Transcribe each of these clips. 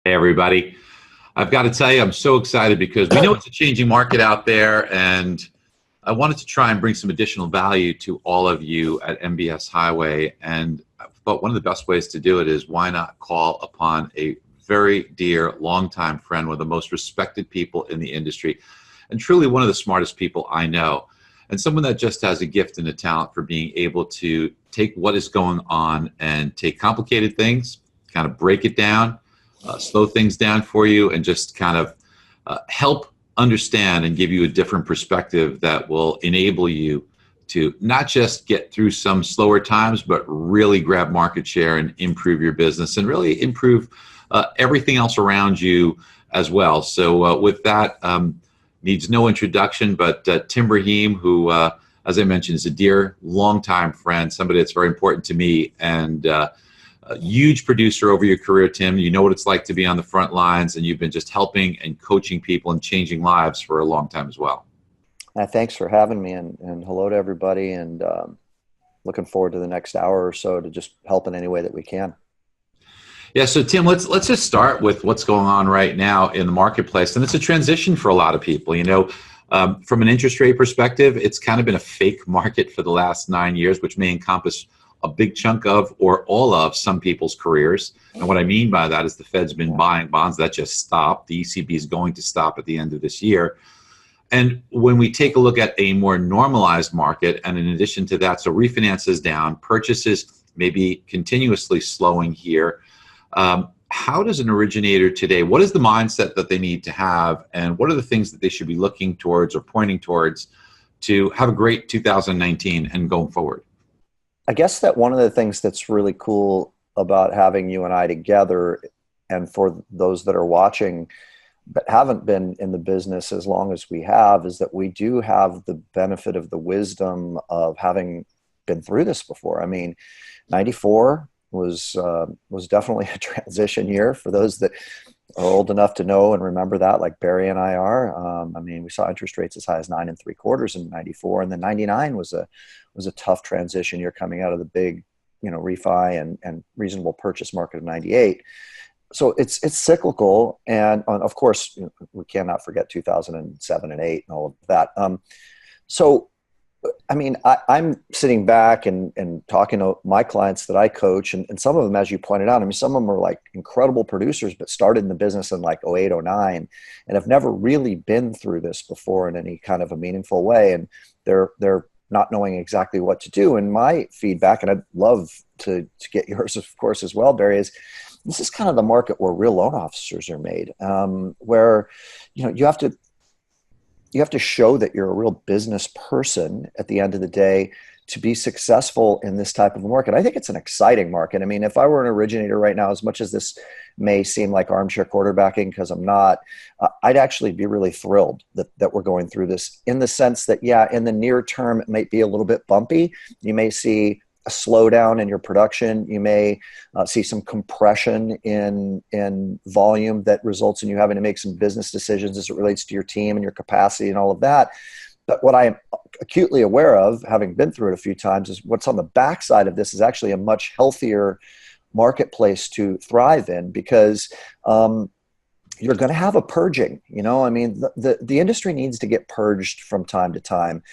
Hey, everybody. I've got to tell you, I'm so excited because we know it's a changing market out there, and I wanted to try and bring some additional value to all of you at MBS Highway. And I thought one of the best ways to do it is why not call upon a very dear, longtime friend, one of the most respected people in the industry, and truly one of the smartest people I know, and someone that just has a gift and a talent for being able to take what is going on and take complicated things, kind of break it down, slow things down for you, and just kind of help understand and give you a different perspective that will enable you to not just get through some slower times, but really grab market share and improve your business and really improve everything else around you as well. So with that, needs no introduction, but Tim Braheem, who, as I mentioned, is a dear, longtime friend, somebody that's very important to me, and a huge producer over your career, Tim. You know what it's like to be on the front lines, and you've been just helping and coaching people and changing lives for a long time as well. Thanks for having me, and hello to everybody, and looking forward to the next hour or so to just help in any way that we can. Yeah, so Tim, let's just start with what's going on right now in the marketplace, and it's a transition for a lot of people. From an interest rate perspective, it's kind of been a fake market for the last 9 years, which may encompass a big chunk of or all of some people's careers. And what I mean by that is the Fed's been buying bonds. That just stopped. The ECB is going to stop at the end of this year. And when we take a look at a more normalized market, and in addition to that, so refinance is down, purchases may be continuously slowing here. How does an originator today, what is the mindset that they need to have, and what are the things that they should be looking towards or pointing towards to have a great 2019 and going forward? I guess that one of the things that's really cool about having you and I together, and for those that are watching but haven't been in the business as long as we have, is that we do have the benefit of the wisdom of having been through this before. I mean, 94 was definitely a transition year for those that are old enough to know and remember that, like Barry and I are. We saw interest rates as high as 9.75 in 94, and then 99 was a tough transition year coming out of the big, refi and reasonable purchase market of 98. So it's cyclical, and of course we cannot forget 2007 and 8 and all of that. I'm sitting back and talking to my clients that I coach, and some of them, as you pointed out, some of them are like incredible producers, but started in the business in like 08, 09, and have never really been through this before in any kind of a meaningful way. And they're not knowing exactly what to do. And my feedback, and I'd love to get yours, of course, as well, Barry, is this is kind of the market where real loan officers are made, where, you have to show that you're a real business person at the end of the day to be successful in this type of a market. I think it's an exciting market. If I were an originator right now, as much as this may seem like armchair quarterbacking, because I'm not, I'd actually be really thrilled that we're going through this, in the sense that, yeah, in the near term, it might be a little bit bumpy. You may see a slowdown in your production. You may see some compression in volume that results in you having to make some business decisions as it relates to your team and your capacity and all of that. But what I am acutely aware of, having been through it a few times, is what's on the backside of this is actually a much healthier marketplace to thrive in, because you're going to have a purging. The industry needs to get purged from time to time.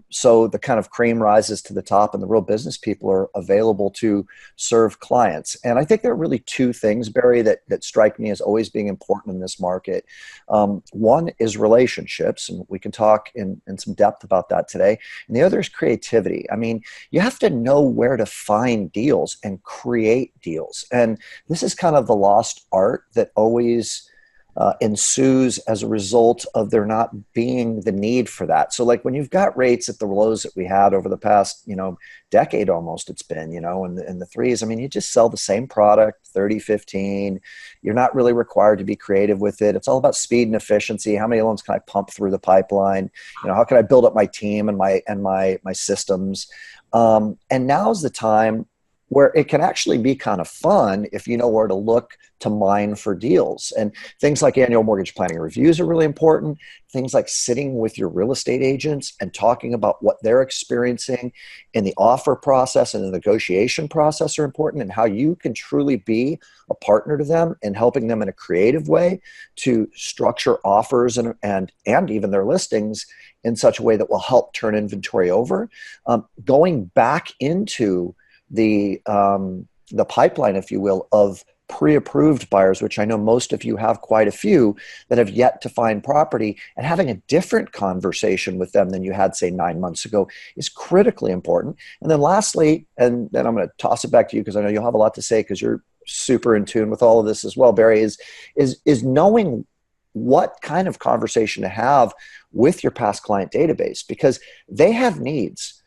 So the kind of cream rises to the top, and the real business people are available to serve clients. And I think there are really two things, Barry, that strike me as always being important in this market. One is relationships, and we can talk in some depth about that today. And the other is creativity. You have to know where to find deals and create deals. And this is kind of the lost art that always ensues as a result of there not being the need for that. So like when you've got rates at the lows that we had over the past, decade almost, it's been, in the threes, you just sell the same product, 30, 15. You're not really required to be creative with it. It's all about speed and efficiency. How many loans can I pump through the pipeline? How can I build up my team and my systems? And now's the time where it can actually be kind of fun if you know where to look to mine for deals. And things like annual mortgage planning reviews are really important. Things like sitting with your real estate agents and talking about what they're experiencing in the offer process and the negotiation process are important, and how you can truly be a partner to them and helping them in a creative way to structure offers and even their listings in such a way that will help turn inventory over. Going back into the pipeline, if you will, of pre-approved buyers, which I know most of you have quite a few that have yet to find property, and having a different conversation with them than you had, say, 9 months ago is critically important. And then lastly, and then I'm going to toss it back to you because I know you'll have a lot to say because you're super in tune with all of this as well, Barry, is knowing what kind of conversation to have with your past client database, because they have needs.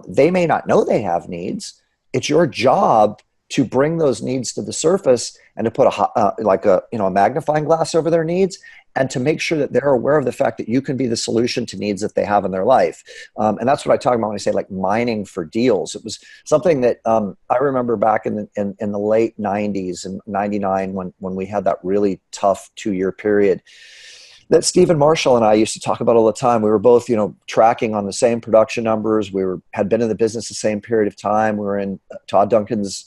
They may not know they have needs. It's your job to bring those needs to the surface and to put a magnifying glass over their needs, and to make sure that they're aware of the fact that you can be the solution to needs that they have in their life. And that's what I talk about when I say like mining for deals. It was something that I remember back in the late 90s and 99 when we had that really tough 2-year period that Stephen Marshall and I used to talk about all the time. We were both, tracking on the same production numbers. We had been in the business the same period of time. We were in Todd Duncan's,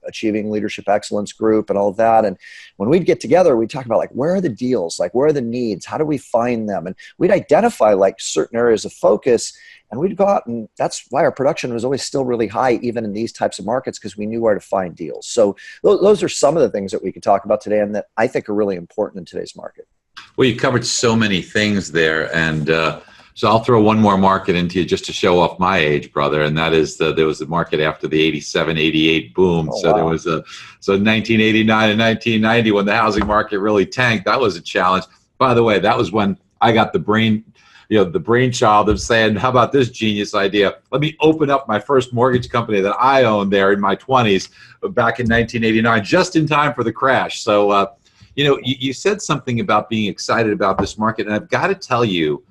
Achieving Leadership Excellence group and all of that. And when we'd get together, we'd talk about like, where are the deals? Like, where are the needs? How do we find them? And we'd identify like certain areas of focus, and we'd go out, and that's why our production was always still really high, even in these types of markets, because we knew where to find deals. So those are some of the things that we could talk about today and that I think are really important in today's market. Well, you covered so many things there, and so I'll throw one more market into you just to show off my age, brother, and that is there was a market after the 87, 88 boom. Oh, so wow. There was 1989 and 1990 when the housing market really tanked. That was a challenge. By the way, that was when I got the brainchild of saying, how about this genius idea? Let me open up my first mortgage company that I owned there in my 20s back in 1989, just in time for the crash. So, you said something about being excited about this market, and I've got to tell you,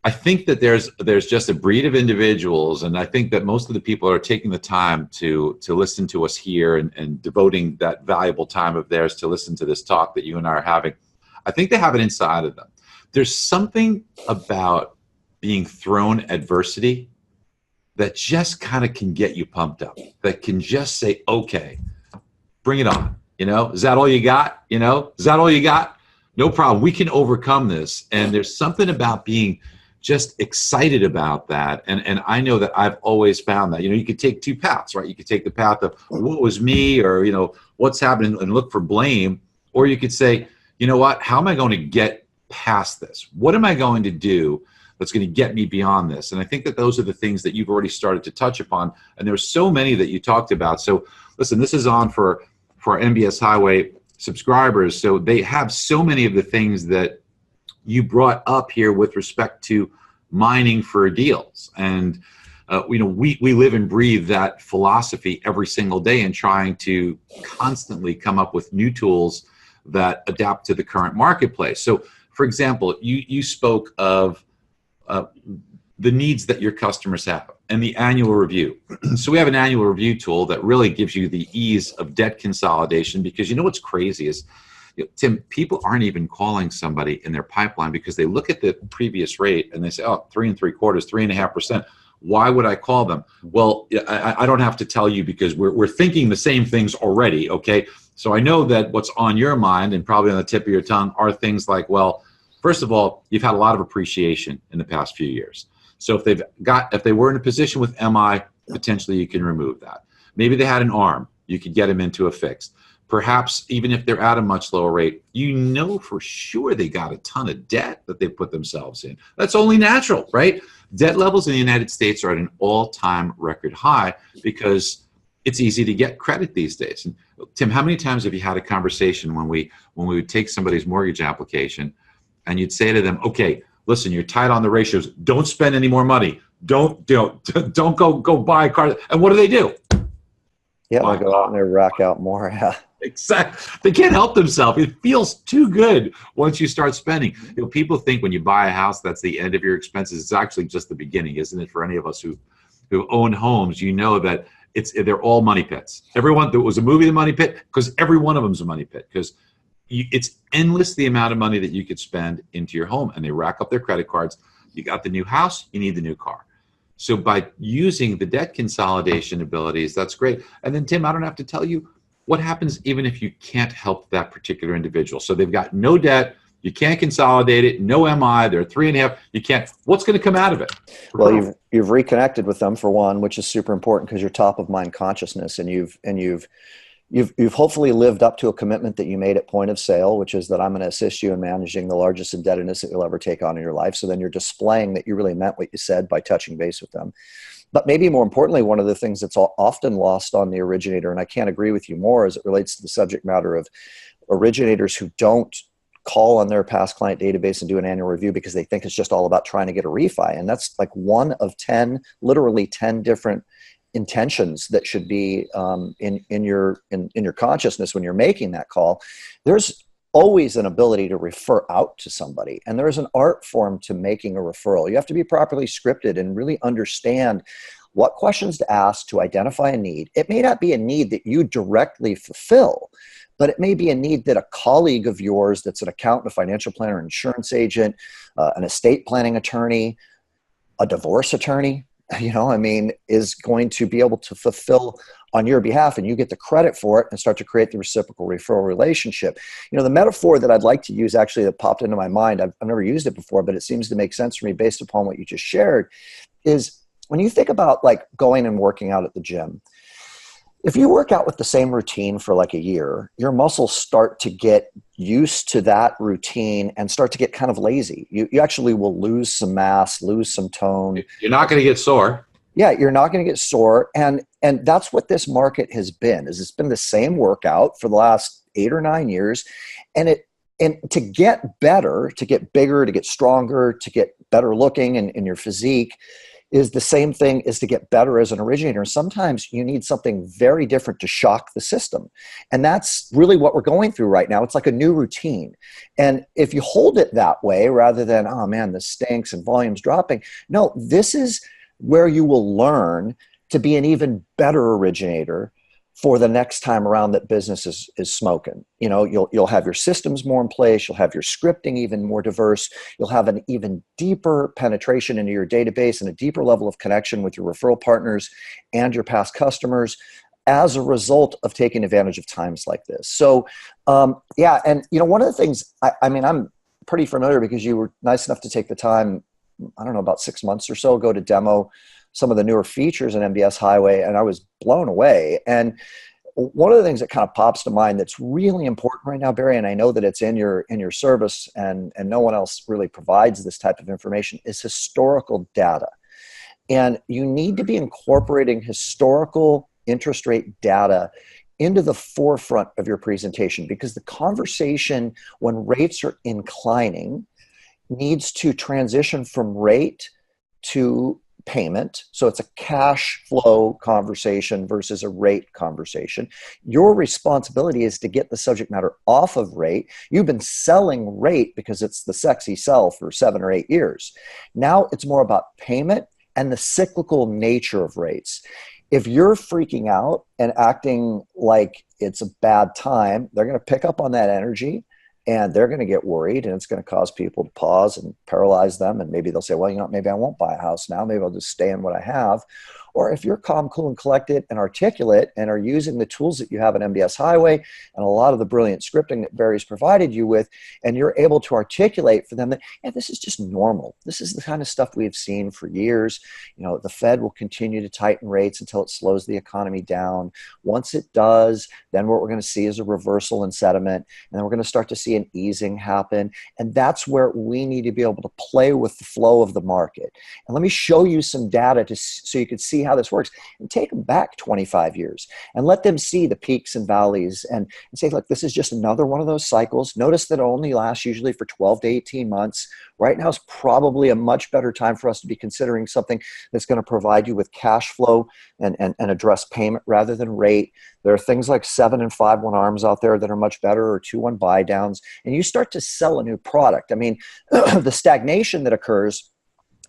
I think that there's just a breed of individuals, and I think that most of the people are taking the time to listen to us here and devoting that valuable time of theirs to listen to this talk that you and I are having. I think they have it inside of them. There's something about being thrown adversity that just kind of can get you pumped up, that can just say, okay, bring it on. Is that all you got? Is that all you got? No problem. We can overcome this. And there's something about being just excited about that. And I know that I've always found that, you could take two paths, right? You could take the path of what was me, or, what's happening, and look for blame. Or you could say, you know what, how am I going to get past this? What am I going to do that's going to get me beyond this? And I think that those are the things that you've already started to touch upon. And there's so many that you talked about. So listen, this is on for our MBS Highway subscribers. So they have so many of the things that you brought up here with respect to mining for deals. And, we live and breathe that philosophy every single day, and trying to constantly come up with new tools that adapt to the current marketplace. So for example, you spoke of the needs that your customers have and the annual review. So we have an annual review tool that really gives you the ease of debt consolidation, because what's crazy is, Tim, people aren't even calling somebody in their pipeline because they look at the previous rate and they say, oh, 3 3/4, 3.5%. Why would I call them? Well, I don't have to tell you, because we're thinking the same things already, okay? So I know that what's on your mind and probably on the tip of your tongue are things like, well, first of all, you've had a lot of appreciation in the past few years. So if they were in a position with MI, potentially you can remove that. Maybe they had an ARM, you could get them into a fixed. Perhaps even if they're at a much lower rate, for sure they got a ton of debt that they put themselves in. That's only natural, right? Debt levels in the United States are at an all-time record high because it's easy to get credit these days. And Tim, how many times have you had a conversation when we would take somebody's mortgage application and you'd say to them, okay, listen, you're tight on the ratios. Don't spend any more money. Don't go buy a car. And what do? Yeah, they go out and they rack out more. Yeah. Exactly. They can't help themselves. It feels too good once you start spending. People think when you buy a house, that's the end of your expenses. It's actually just the beginning, isn't it? For any of us who own homes, that they're all money pits. Everyone, there was a movie, The Money Pit, because every one of them is a money pit, because it's endless the amount of money that you could spend into your home, and they rack up their credit cards. You got the new house, you need the new car. So by using the debt consolidation abilities, that's great. And then Tim, I don't have to tell you what happens even if you can't help that particular individual. So they've got no debt, you can't consolidate it, no MI, they're 3.5, you can't, what's going to come out of it? Well, you've reconnected with them, for one, which is super important because you're top of mind consciousness, and you've hopefully lived up to a commitment that you made at point of sale, which is that I'm going to assist you in managing the largest indebtedness that you'll ever take on in your life. So then you're displaying that you really meant what you said by touching base with them. But maybe more importantly, one of the things that's often lost on the originator, and I can't agree with you more as it relates to the subject matter of originators who don't call on their past client database and do an annual review because they think it's just all about trying to get a refi. And that's like one of 10, literally 10 different intentions that should be in your consciousness when you're making that call. There's always an ability to refer out to somebody, and there's an art form to making a referral. You have to be properly scripted and really understand what questions to ask to identify a need. It may not be a need that you directly fulfill, but it may be a need that a colleague of yours that's an accountant, a financial planner, insurance agent, an estate planning attorney, a divorce attorney, is going to be able to fulfill on your behalf, and you get the credit for it and start to create the reciprocal referral relationship. The metaphor that I'd like to use, actually, that popped into my mind, I've never used it before, but it seems to make sense for me based upon what you just shared, is when you think about like going and working out at the gym. If you work out with the same routine for like a year, your muscles start to get used to that routine and start to get kind of lazy. You actually will lose some mass, lose some tone. You're not going to get sore. Yeah, you're not going to get sore. And that's what this market has been, is it's been the same workout for the last 8 or 9 years. And to get better, to get bigger, to get stronger, to get better looking in your physique, is the same thing as to get better as an originator. And sometimes you need something very different to shock the system. And that's really what we're going through right now. It's like a new routine. And if you hold it that way, rather than, oh man, this stinks and volume's dropping. No, this is where you will learn to be an even better originator for the next time around that business is smoking. You'll have your systems more in place. You'll have your scripting even more diverse. You'll have an even deeper penetration into your database and a deeper level of connection with your referral partners and your past customers as a result of taking advantage of times like this. So, yeah. And, one of the things, I'm pretty familiar because you were nice enough to take the time, I don't know, about 6 months or so ago to demo some of the newer features in MBS Highway, and I was blown away. And one of the things that kind of pops to mind that's really important right now, Barry, and I know that it's in your service and no one else really provides this type of information, is historical data. And you need to be incorporating historical interest rate data into the forefront of your presentation, because the conversation when rates are inclining needs to transition from rate to payment. So it's a cash flow conversation versus a rate conversation. Your responsibility is to get the subject matter off of rate. You've been selling rate because it's the sexy sell for 7 or 8 years. Now it's more about payment and the cyclical nature of rates. If you're freaking out and acting like it's a bad time, they're going to pick up on that energy. And they're going to get worried, and it's going to cause people to pause and paralyze them. And maybe they'll say, well, maybe I won't buy a house now. Maybe I'll just stay in what I have. Or if you're calm, cool, and collected and articulate and are using the tools that you have at MBS Highway and a lot of the brilliant scripting that Barry's provided you with, and you're able to articulate for them that, yeah, this is just normal. This is the kind of stuff we've seen for years. The Fed will continue to tighten rates until it slows the economy down. Once it does, then what we're going to see is a reversal in sentiment, and then we're going to start to see an easing happen. And that's where we need to be able to play with the flow of the market. And let me show you some data so you can see how this works, and take them back 25 years and let them see the peaks and valleys and say, look, this is just another one of those cycles. Notice that it only lasts usually for 12 to 18 months. Right now is probably a much better time for us to be considering something that's going to provide you with cash flow and address payment rather than rate. There are things like 7 and 5/1 ARMs out there that are much better, or 2/1 buy downs, and you start to sell a new product. The stagnation that occurs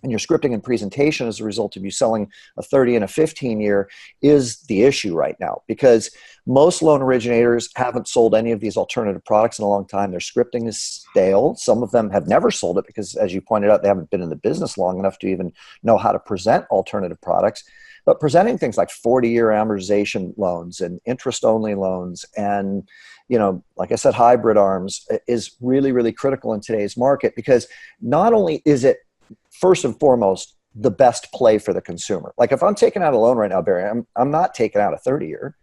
and your scripting and presentation as a result of you selling a 30 and a 15 year is the issue right now, because most loan originators haven't sold any of these alternative products in a long time. Their scripting is stale. Some of them have never sold it because, as you pointed out, they haven't been in the business long enough to even know how to present alternative products. But presenting things like 40-year amortization loans and interest-only loans and, like I said, hybrid ARMs is really, really critical in today's market, because not only is it first and foremost the best play for the consumer. Like if I'm taking out a loan right now, Barry, I'm not taking out a 30-year.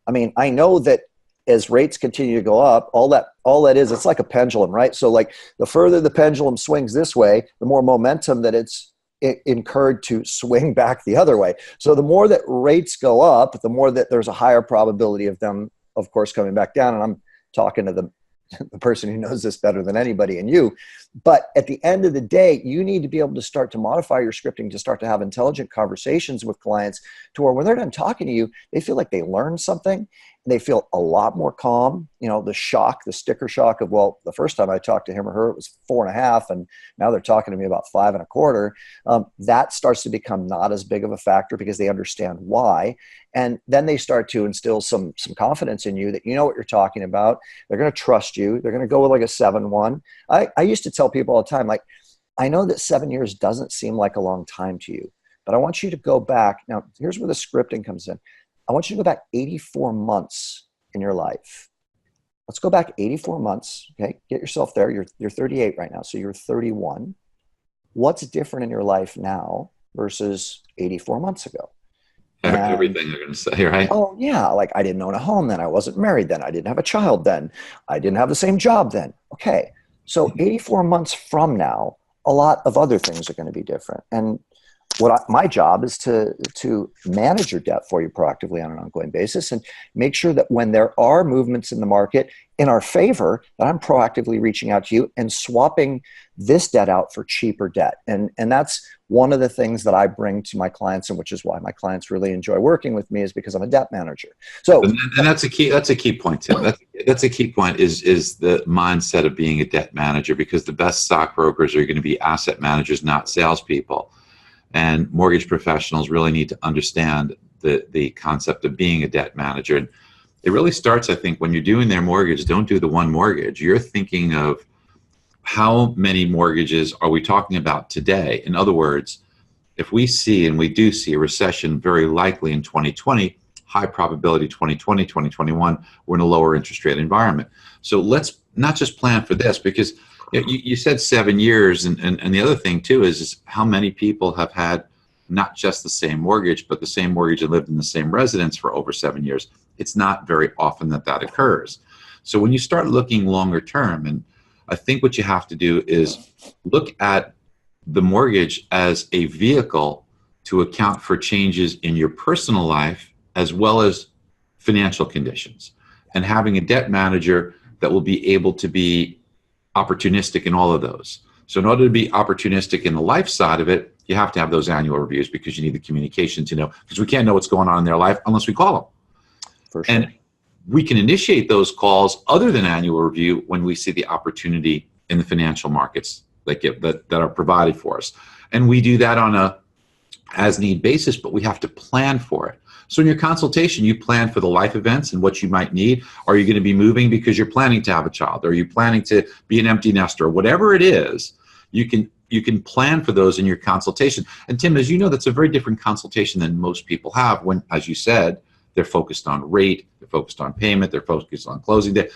I mean, I know that as rates continue to go up, all that is, it's like a pendulum, right? So like the further the pendulum swings this way, the more momentum that it's incurred to swing back the other way. So the more that rates go up, the more that there's a higher probability of them, of course, coming back down. And I'm talking to the person who knows this better than anybody and you. But at the end of the day, you need to be able to start to modify your scripting to start to have intelligent conversations with clients to where when they're done talking to you, they feel like they learned something. They feel a lot more calm. The shock, the sticker shock of, well, the first time I talked to him or her, it was 4.5, and now they're talking to me about 5.25. That starts to become not as big of a factor because they understand why. And then they start to instill some confidence in you that you know what you're talking about. They're going to trust you. They're going to go with like a 7-1. I used to tell people all the time, like, I know that 7 years doesn't seem like a long time to you, but I want you to go back. Now, here's where the scripting comes in. I want you to go back 84 months in your life. Let's go back 84 months. Okay. Get yourself there. You're 38 right now. So you're 31. What's different in your life now versus 84 months ago? Everything they're going to say, right? Oh yeah. Like I didn't own a home then. I wasn't married then. I didn't have a child then. I didn't have the same job then. Okay. So 84 months from now, a lot of other things are going to be different. And my job is to manage your debt for you proactively on an ongoing basis and make sure that when there are movements in the market in our favor, that I'm proactively reaching out to you and swapping this debt out for cheaper debt. And that's one of the things that I bring to my clients, and which is why my clients really enjoy working with me, is because I'm a debt manager. So, and that's a key point, Tim. That's a key point is the mindset of being a debt manager, because the best stockbrokers are going to be asset managers, not salespeople. And mortgage professionals really need to understand the concept of being a debt manager. And it really starts, I think, when you're doing their mortgage. Don't do the one mortgage. You're thinking of how many mortgages are we talking about today? In other words, if we see, and we do see, a recession very likely in 2020, high probability 2020, 2021, we're in a lower interest rate environment. So let's not just plan for this, because you said 7 years, and the other thing too is how many people have had not just the same mortgage, but the same mortgage and lived in the same residence for over 7 years. It's not very often that occurs. So when you start looking longer term, and I think what you have to do is look at the mortgage as a vehicle to account for changes in your personal life as well as financial conditions, and having a debt manager that will be able to be opportunistic in all of those. So in order to be opportunistic in the life side of it, you have to have those annual reviews, because you need the communication to know, because we can't know what's going on in their life unless we call them. For sure. And we can initiate those calls other than annual review when we see the opportunity in the financial markets that are provided for us. And we do that on a as need basis, but we have to plan for it. So in your consultation, you plan for the life events and what you might need. Are you going to be moving because you're planning to have a child? Are you planning to be an empty nester? Whatever it is, you can plan for those in your consultation. And Tim, as you know, that's a very different consultation than most people have when, as you said, they're focused on rate, they're focused on payment, they're focused on closing day.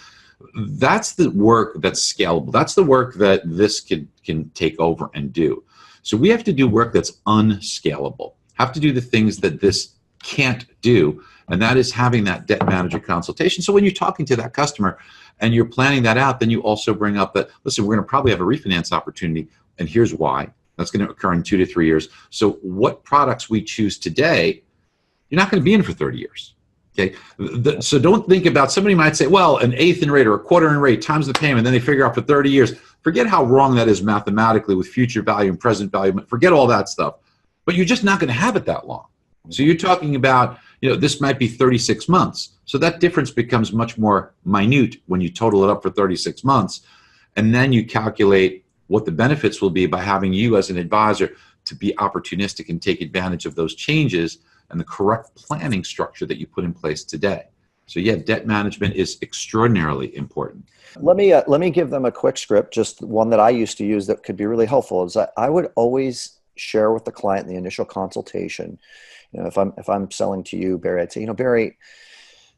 That's the work that's scalable. That's the work that this can take over and do. So we have to do work that's unscalable, have to do the things that this can't do, and that is having that debt manager consultation. So when you're talking to that customer and you're planning that out, then you also bring up that, listen, we're going to probably have a refinance opportunity, and here's why. That's going to occur in 2 to 3 years. So what products we choose today, you're not going to be in for 30 years. Okay, so don't think about, somebody might say, well, an eighth in rate or a quarter in rate times the payment, then they figure out for 30 years. Forget how wrong that is mathematically with future value and present value. Forget all that stuff. But you're just not going to have it that long. So you're talking about, this might be 36 months. So that difference becomes much more minute when you total it up for 36 months. And then you calculate what the benefits will be by having you as an advisor to be opportunistic and take advantage of those changes and the correct planning structure that you put in place today. So yeah, debt management is extraordinarily important. Let me give them a quick script, just one that I used to use that could be really helpful. Is I would always share with the client in the initial consultation. If I'm selling to you, Barry, I'd say, Barry,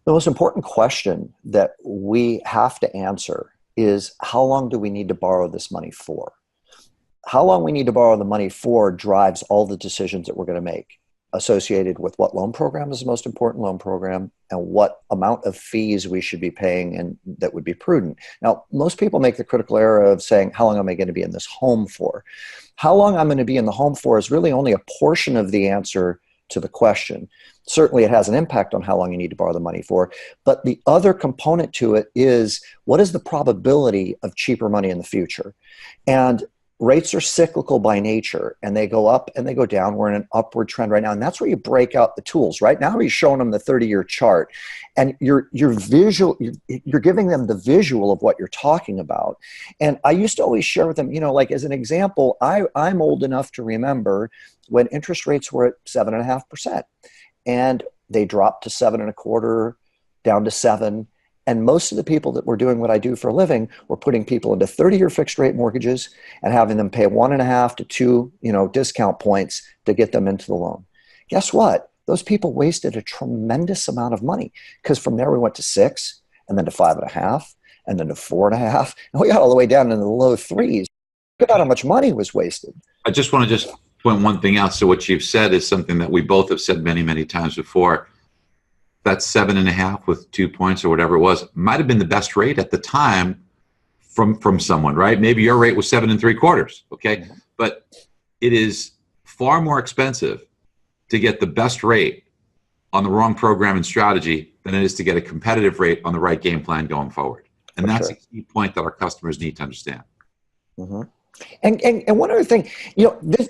the most important question that we have to answer is, how long do we need to borrow this money for? How long we need to borrow the money for drives all the decisions that we're going to make, associated with what loan program is the most important loan program and what amount of fees we should be paying, and that would be prudent. Now, most people make the critical error of saying, how long am I going to be in this home for? How long I'm going to be in the home for is really only a portion of the answer to the question. Certainly it has an impact on how long you need to borrow the money for, but the other component to it is, what is the probability of cheaper money in the future? And rates are cyclical by nature, and they go up and they go down. We're in an upward trend right now, and that's where you break out the tools. Right now, you're showing them the 30-year chart, and you're giving them the visual of what you're talking about. And I used to always share with them, like as an example, I'm old enough to remember when interest rates were at 7.5%, and they dropped to 7.25, down to 7. And most of the people that were doing what I do for a living were putting people into 30-year fixed rate mortgages and having them pay 1.5 to 2, discount points to get them into the loan. Guess what? Those people wasted a tremendous amount of money, because from there we went to 6, and then to 5.5, and then to 4.5, and we got all the way down into the low 3s. Look at how much money was wasted. I just want to point one thing out. So what you've said is something that we both have said many, many times before. That 7.5 with 2 points or whatever it was might have been the best rate at the time from someone, right? Maybe your rate was 7.75. Okay. But it is far more expensive to get the best rate on the wrong program and strategy than it is to get a competitive rate on the right game plan going forward. And that's a key point that our customers need to understand. Mm-hmm. And one other thing,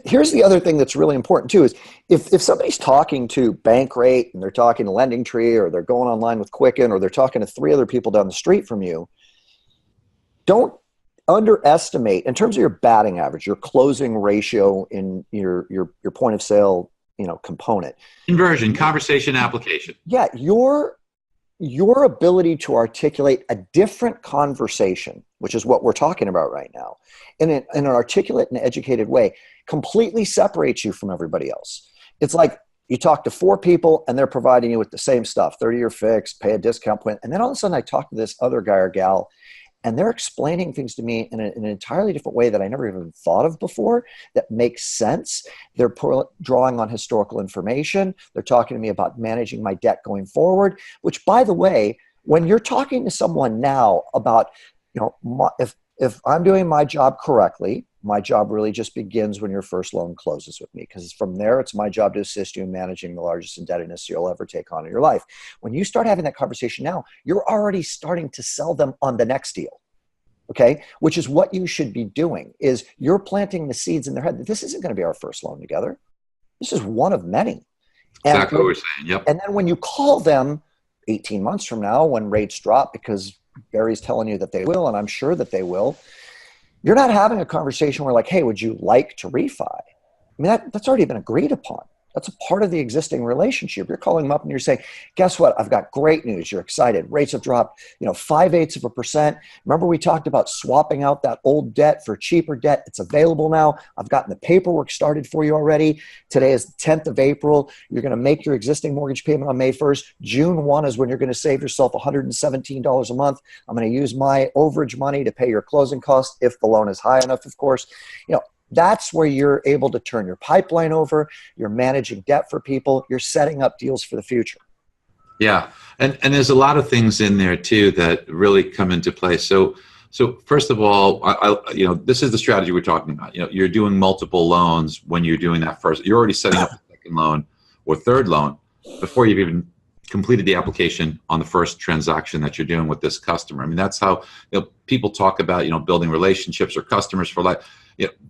here's the other thing that's really important too, is if somebody's talking to Bankrate and they're talking to LendingTree, or they're going online with Quicken, or they're talking to 3 other people down the street from you, don't underestimate, in terms of your batting average, your closing ratio in your point of sale, component. Conversion, conversation, application. Yeah, your ability to articulate a different conversation, which is what we're talking about right now, in an articulate and educated way, completely separates you from everybody else. It's like you talk to 4 people and they're providing you with the same stuff, 30-year fixed, pay a discount point. And then all of a sudden I talk to this other guy or gal, and they're explaining things to me in an entirely different way that I never even thought of before, that makes sense. They're drawing on historical information. They're talking to me about managing my debt going forward, which, by the way, when you're talking to someone now about, if I'm doing my job correctly, my job really just begins when your first loan closes with me, because from there, it's my job to assist you in managing the largest indebtedness you'll ever take on in your life. When you start having that conversation now, you're already starting to sell them on the next deal, okay? Which is what you should be doing, is you're planting the seeds in their head that this isn't going to be our first loan together. This is one of many. Exactly what we're saying, yep. And then when you call them 18 months from now, when rates drop, because Barry's telling you that they will, and I'm sure that they will, you're not having a conversation where, like, hey, would you like to refi? I mean, that's already been agreed upon. That's a part of the existing relationship. You're calling them up and you're saying, guess what? I've got great news. You're excited. Rates have dropped, 0.5%. Remember we talked about swapping out that old debt for cheaper debt? It's available now. I've gotten the paperwork started for you already. Today is the 10th of April. You're going to make your existing mortgage payment on May 1st. June 1 is when you're going to save yourself $117 a month. I'm going to use my overage money to pay your closing costs, if the loan is high enough, of course. That's where you're able to turn your pipeline over. You're managing debt for people. You're setting up deals for the future. Yeah, and there's a lot of things in there too that really come into play. So first of all, this is the strategy we're talking about. You're doing multiple loans when you're doing that first. You're already setting up the second loan or third loan before you've even completed the application on the first transaction that you're doing with this customer. I mean, that's how people talk about building relationships or customers for life.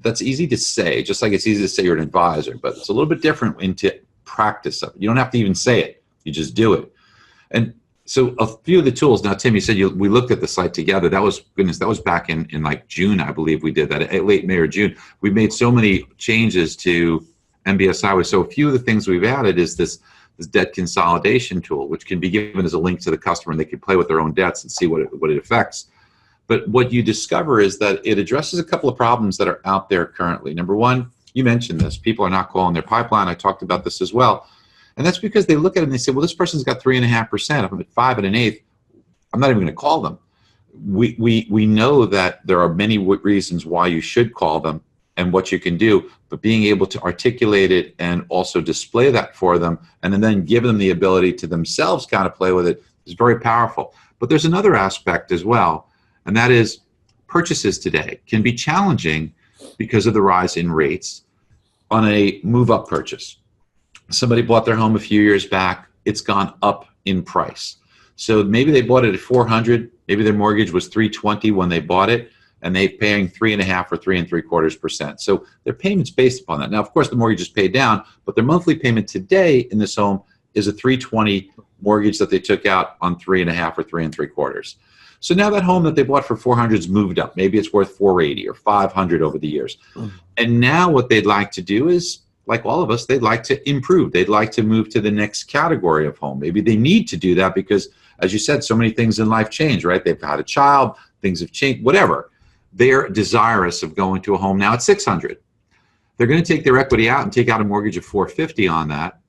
That's easy to say, just like it's easy to say you're an advisor, but it's a little bit different into practice of it. You don't have to even say it. You just do it. And So a few of the tools. Now, Tim, you said we looked at the site together. That was, goodness, that was back in like June, I believe we did that, late May or June. We made so many changes to MBS Highway. So a few of the things we've added is this debt consolidation tool, which can be given as a link to the customer, and they can play with their own debts and see what it affects. But what you discover is that it addresses a couple of problems that are out there currently. Number one, you mentioned this. People are not calling their pipeline. I talked about this as well. And that's because they look at it and they say, well, this person's got 3.5%. If I'm at 5 1/8, I'm not even going to call them. We know that there are many reasons why you should call them and what you can do, but being able to articulate it and also display that for them and then give them the ability to themselves kind of play with it is very powerful. But there's another aspect as well, and that is purchases today can be challenging because of the rise in rates on a move-up purchase. Somebody bought their home a few years back, it's gone up in price. So maybe they bought it at 400, maybe their mortgage was 320 when they bought it, and they're paying 3.5 or 3.75%. So their payment's based upon that. Now, of course, the mortgage is paid down, but their monthly payment today in this home is a 320 mortgage that they took out on 3.5 or 3.75. So now that home that they bought for 400 has moved up. Maybe it's worth 480 or 500 over the years. And now what they'd like to do is, like all of us, they'd like to improve. They'd like to move to the next category of home. Maybe they need to do that because, as you said, so many things in life change, right? They've had a child, things have changed, whatever. They're desirous of going to a home now at 600. They're going to take their equity out and take out a mortgage of 450 on that.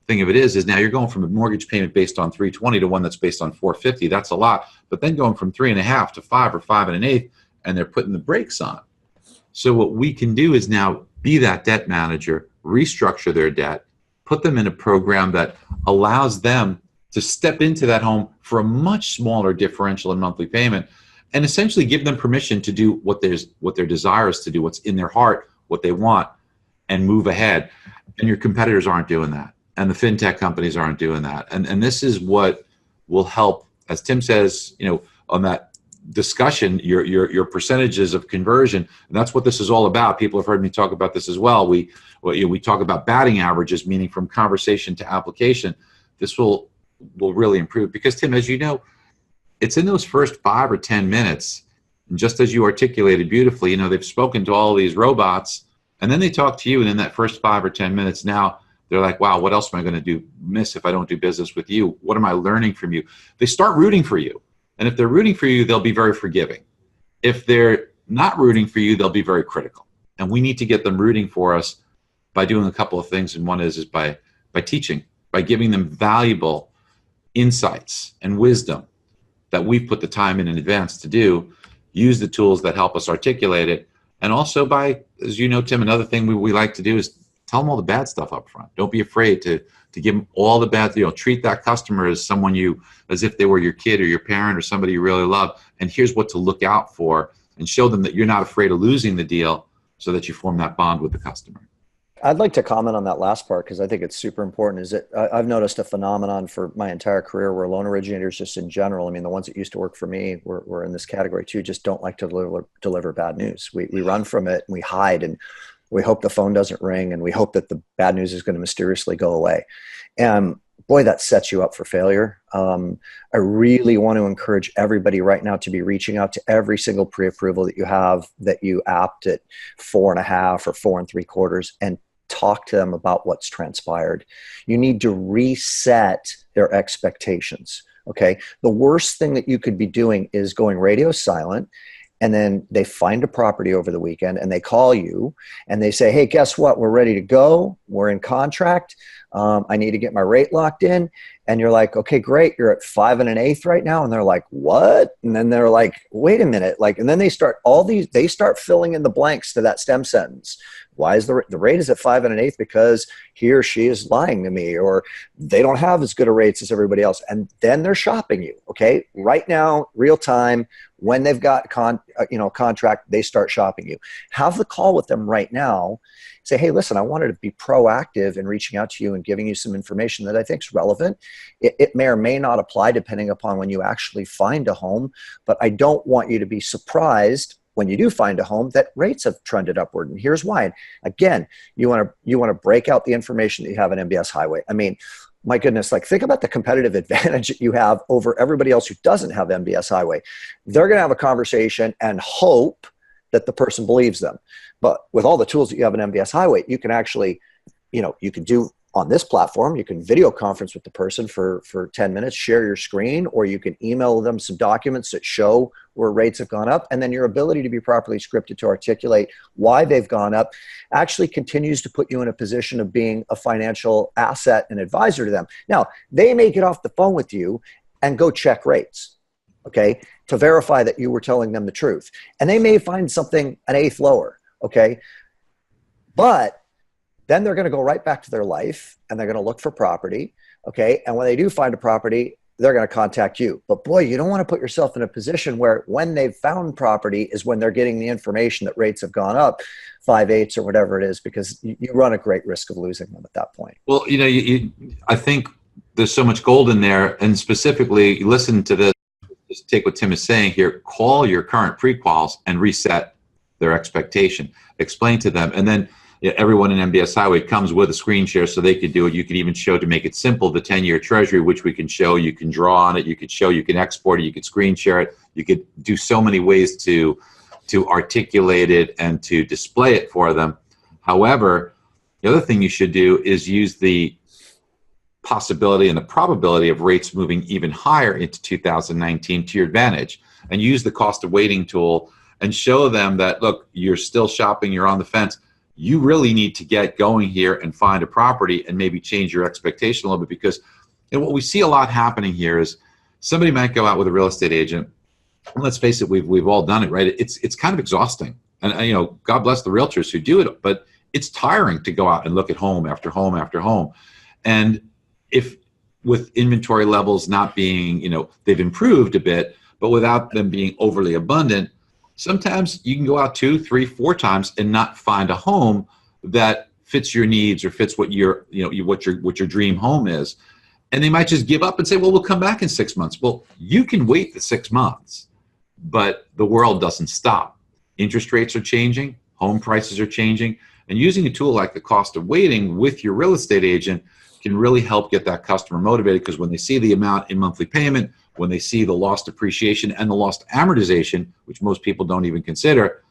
Thing of it is now you're going from a mortgage payment based on 320 to one that's based on 450. That's a lot. But then going from 3.5 to 5 or 5 1/8, and they're putting the brakes on. So what we can do is now be that debt manager, restructure their debt, put them in a program that allows them to step into that home for a much smaller differential in monthly payment, and essentially give them permission to do what their desire is to do, what's in their heart, what they want, and move ahead. And your competitors aren't doing that. And the fintech companies aren't doing that. And this is what will help, as Tim says, on that discussion, your percentages of conversion. And that's what this is all about. People have heard me talk about this as well. We talk about batting averages, meaning from conversation to application. This will really improve because, Tim, as you know, it's in those first 5 or 10 minutes, and just as you articulated beautifully, they've spoken to all these robots, and then they talk to you, and in that first 5 or 10 minutes, now they're like, wow, what else am I going to miss if I don't do business with you? What am I learning from you? They start rooting for you. And if they're rooting for you, they'll be very forgiving. If they're not rooting for you, they'll be very critical. And we need to get them rooting for us by doing a couple of things. And one is by teaching, by giving them valuable insights and wisdom that we've put the time in advance to do, use the tools that help us articulate it. And also by, as you know, Tim, another thing we like to do is tell them all the bad stuff up front. Don't be afraid to give them all the bad, treat that customer as as if they were your kid or your parent or somebody you really love. And here's what to look out for, and show them that you're not afraid of losing the deal so that you form that bond with the customer. I'd like to comment on that last part because I think it's super important. Is that I've noticed a phenomenon for my entire career where loan originators just in general, the ones that used to work for me were in this category too, just don't like to deliver bad news. We run from it and we hide, and we hope the phone doesn't ring, and we hope that the bad news is going to mysteriously go away. And boy, that sets you up for failure. I really want to encourage everybody right now to be reaching out to every single pre-approval that you have, that you apped at 4.5 or 4.75, and talk to them about what's transpired. You need to reset their expectations. Okay. The worst thing that you could be doing is going radio silent, and then they find a property over the weekend and they call you and they say, hey, guess what? We're ready to go. We're in contract. I need to get my rate locked in. And you're like, okay, great. You're at 5 1/8 right now. And they're like, what? And then they're like, wait a minute. And then they start filling in the blanks to that stem sentence. Why is the rate is at 5 1/8? Because he or she is lying to me, or they don't have as good a rates as everybody else. And then they're shopping you. Okay. Right now, real time, when they've got contract, they start shopping you. Have the call with them right now. Say, hey, listen, I wanted to be proactive in reaching out to you and giving you some information that I think is relevant. It may or may not apply depending upon when you actually find a home, but I don't want you to be surprised when you do find a home that rates have trended upward. And here's why. And again, you want to break out the information that you have in MBS Highway. my goodness, like think about the competitive advantage that you have over everybody else who doesn't have MBS Highway. They're going to have a conversation and hope that the person believes them. But with all the tools that you have in MBS Highway, you can actually, you can do on this platform, you can video conference with the person for 10 minutes, share your screen, or you can email them some documents that show where rates have gone up. And then your ability to be properly scripted to articulate why they've gone up actually continues to put you in a position of being a financial asset and advisor to them. Now, they may get off the phone with you and go check rates, okay, to verify that you were telling them the truth. And they may find something an eighth lower, okay? But then they're going to go right back to their life and they're going to look for property, okay? And when they do find a property, they're going to contact you. But boy, you don't want to put yourself in a position where when they've found property is when they're getting the information that rates have gone up 5/8 or whatever it is, because you run a great risk of losing them at that point. Well, I think there's so much gold in there, and specifically, listen to this, just take what Tim is saying here, call your current pre-quals and reset their expectation, explain to them, and then everyone in MBS Highway comes with a screen share so they could do it. You could even show, to make it simple, the 10-year treasury, which we can show. You can draw on it. You could show, you can export it. You could screen share it. You could do so many ways to articulate it and to display it for them. However, the other thing you should do is use the possibility and the probability of rates moving even higher into 2019 to your advantage, and use the cost of waiting tool and show them that, look, you're still shopping, you're on the fence. You really need to get going here and find a property and maybe change your expectation a little bit, because what we see a lot happening here is somebody might go out with a real estate agent, and let's face it, we've all done it, right? It's kind of exhausting, and God bless the realtors who do it, but it's tiring to go out and look at home after home after home. And if with inventory levels not being, they've improved a bit, but without them being overly abundant, sometimes you can go out 2, 3, 4 times and not find a home that fits your needs or fits what what your dream home is. And they might just give up and say, well, we'll come back in 6 months. Well, you can wait the 6 months, but the world doesn't stop. Interest rates are changing, home prices are changing, and using a tool like the cost of waiting with your real estate agent can really help get that customer motivated, because when they see the amount in monthly payment, when they see the lost appreciation and the lost amortization, which most people don't even consider,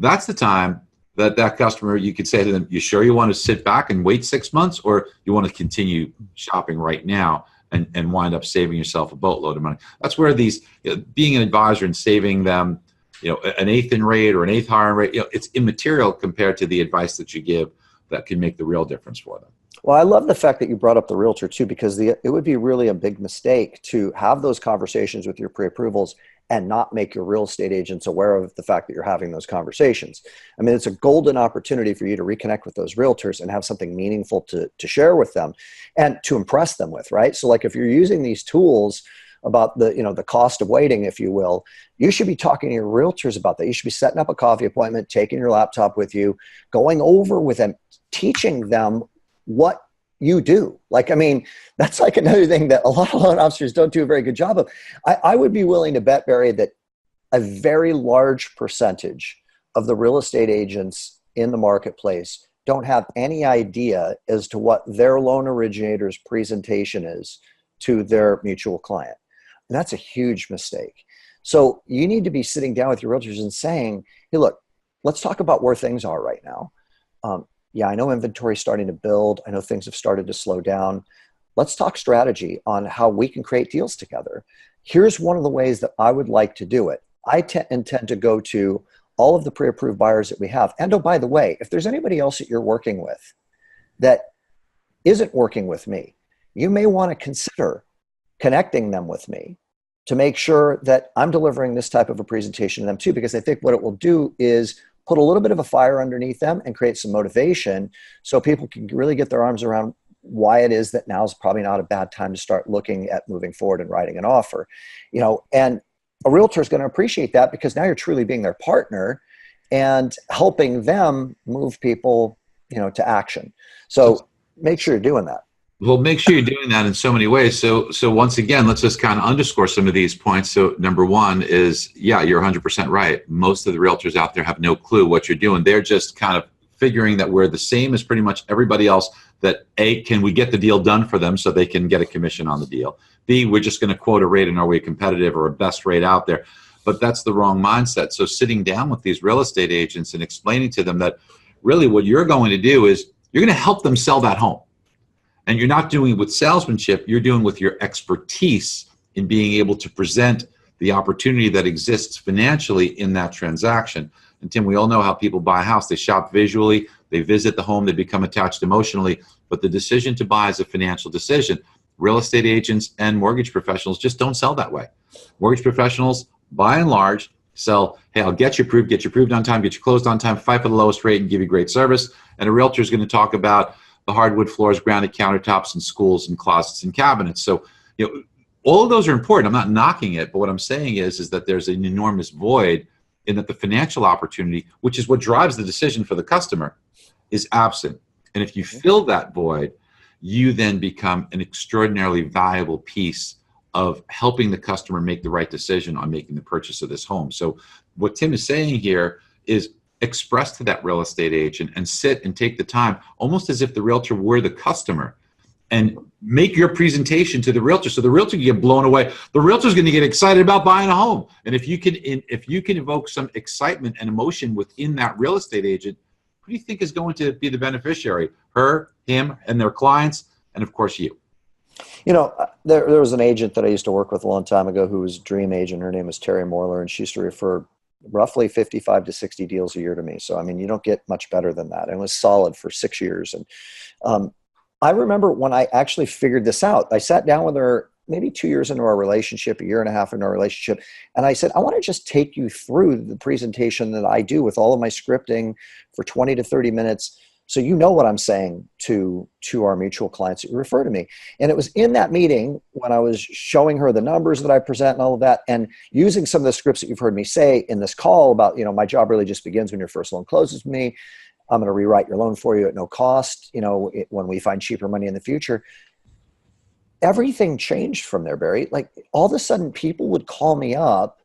that's the time that customer, you could say to them, you sure you want to sit back and wait 6 months, or you want to continue shopping right now and wind up saving yourself a boatload of money? That's where these, being an advisor and saving them, an eighth in rate or an eighth higher in rate, it's immaterial compared to the advice that you give that can make the real difference for them. Well, I love the fact that you brought up the realtor too, because it would be really a big mistake to have those conversations with your pre-approvals and not make your real estate agents aware of the fact that you're having those conversations. I mean, it's a golden opportunity for you to reconnect with those realtors and have something meaningful to share with them and to impress them with, right? So like if you're using these tools about the cost of waiting, if you will, you should be talking to your realtors about that. You should be setting up a coffee appointment, taking your laptop with you, going over with them, teaching them what you do. Like, I mean, that's like another thing that a lot of loan officers don't do a very good job of. I would be willing to bet, Barry, that a very large percentage of the real estate agents in the marketplace don't have any idea as to what their loan originator's presentation is to their mutual client. And that's a huge mistake. So you need to be sitting down with your realtors and saying, hey, look, let's talk about where things are right now. Yeah, I know inventory is starting to build. I know things have started to slow down. Let's talk strategy on how we can create deals together. Here's one of the ways that I would like to do it. I intend to go to all of the pre-approved buyers that we have. And oh, by the way, if there's anybody else that you're working with that isn't working with me, you may want to consider connecting them with me to make sure that I'm delivering this type of a presentation to them too, because I think what it will do is put a little bit of a fire underneath them and create some motivation so people can really get their arms around why it is that now is probably not a bad time to start looking at moving forward and writing an offer. And a realtor is going to appreciate that, because now you're truly being their partner and helping them move people, to action. So make sure you're doing that. Well, make sure you're doing that in so many ways. So once again, let's just kind of underscore some of these points. So number one is, yeah, you're 100% right. Most of the realtors out there have no clue what you're doing. They're just kind of figuring that we're the same as pretty much everybody else that A, can we get the deal done for them so they can get a commission on the deal? B, we're just going to quote a rate and are we competitive or a best rate out there? But that's the wrong mindset. So sitting down with these real estate agents and explaining to them that really what you're going to do is you're going to help them sell that home. And you're not doing it with salesmanship, you're doing with your expertise in being able to present the opportunity that exists financially in that transaction. And Tim, we all know how people buy a house. They shop visually, they visit the home, they become attached emotionally, but the decision to buy is a financial decision. Real estate agents and mortgage professionals just don't sell that way. Mortgage professionals, by and large, sell, hey, I'll get you approved on time, get you closed on time, fight for the lowest rate and give you great service. And a realtor is going to talk about the hardwood floors, granite countertops, and schools and closets and cabinets. So, all of those are important. I'm not knocking it, but what I'm saying is that there's an enormous void in that the financial opportunity, which is what drives the decision for the customer, is absent. And if you fill that void, you then become an extraordinarily valuable piece of helping the customer make the right decision on making the purchase of this home. So what Tim is saying here is express to that real estate agent and sit and take the time, almost as if the realtor were the customer, and make your presentation to the realtor so the realtor can get blown away. The realtor is going to get excited about buying a home. And if you can evoke some excitement and emotion within that real estate agent, who do you think is going to be the beneficiary? Her, him, and their clients, and of course you. There was an agent that I used to work with a long time ago who was a dream agent. Her name was Terry Morler, and she used to refer roughly 55 to 60 deals a year to me. So, you don't get much better than that. And it was solid for 6 years. And I remember when I actually figured this out, I sat down with her maybe 2 years into our relationship, a year and a half into our relationship. And I said, I want to just take you through the presentation that I do with all of my scripting for 20 to 30 minutes. So you know what I'm saying to our mutual clients that refer to me. And it was in that meeting when I was showing her the numbers that I present and all of that, and using some of the scripts that you've heard me say in this call about, my job really just begins when your first loan closes with me. I'm going to rewrite your loan for you at no cost, when we find cheaper money in the future. Everything changed from there, Barry. Like all of a sudden people would call me up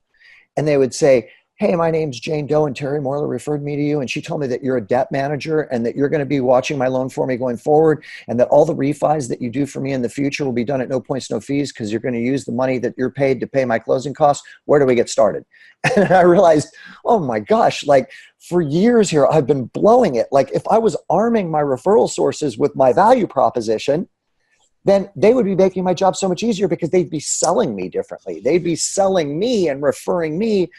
and they would say, hey, my name's Jane Doe and Terry Morler referred me to you. And she told me that you're a debt manager and that you're going to be watching my loan for me going forward. And that all the refis that you do for me in the future will be done at no points, no fees, because you're going to use the money that you're paid to pay my closing costs. Where do we get started? And I realized, oh my gosh, like for years here, I've been blowing it. Like if I was arming my referral sources with my value proposition, then they would be making my job so much easier because they'd be selling me differently. They'd be selling me and referring me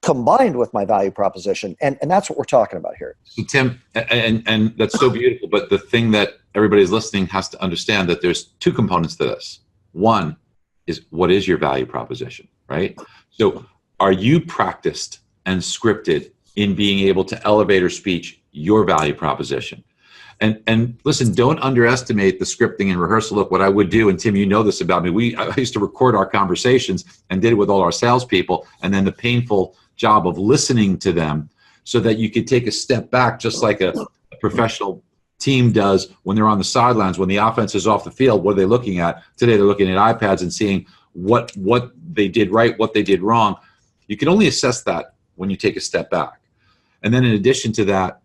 combined with my value proposition. And that's what we're talking about here. So Tim, and that's so beautiful, but the thing that everybody's listening has to understand that there's two components to this. One is, what is your value proposition, right? So are you practiced and scripted in being able to elevate or speech your value proposition? And listen, don't underestimate the scripting and rehearsal. Look, what I would do, and Tim, you know this about me, I used to record our conversations and did it with all our salespeople, and then the painful job of listening to them so that you could take a step back, just like a professional team does when they're on the sidelines. When the offense is off the field, what are they looking at? Today they're looking at iPads and seeing what they did right, what they did wrong. You can only assess that when you take a step back. And then in addition to that,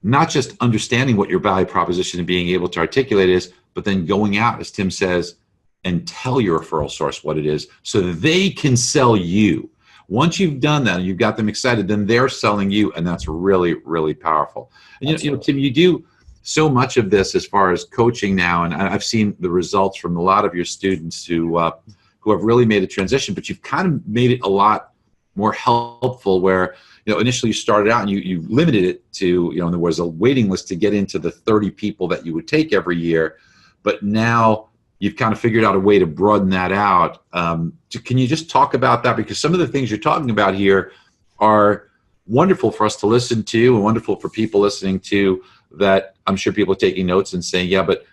not just understanding what your value proposition and being able to articulate is, but then going out, as Tim says, and tell your referral source what it is so that they can sell you. Once you've done that and you've got them excited, then they're selling you, and that's really, really powerful. And Tim, you do so much of this as far as coaching now, and I've seen the results from a lot of your students who have really made a transition, but you've kind of made it a lot more helpful where, initially you started out and you limited it to, there was a waiting list to get into the 30 people that you would take every year, but now you've kind of figured out a way to broaden that out. Can you just talk about that? Because some of the things you're talking about here are wonderful for us to listen to and wonderful for people listening to, that I'm sure people are taking notes and saying, yeah, but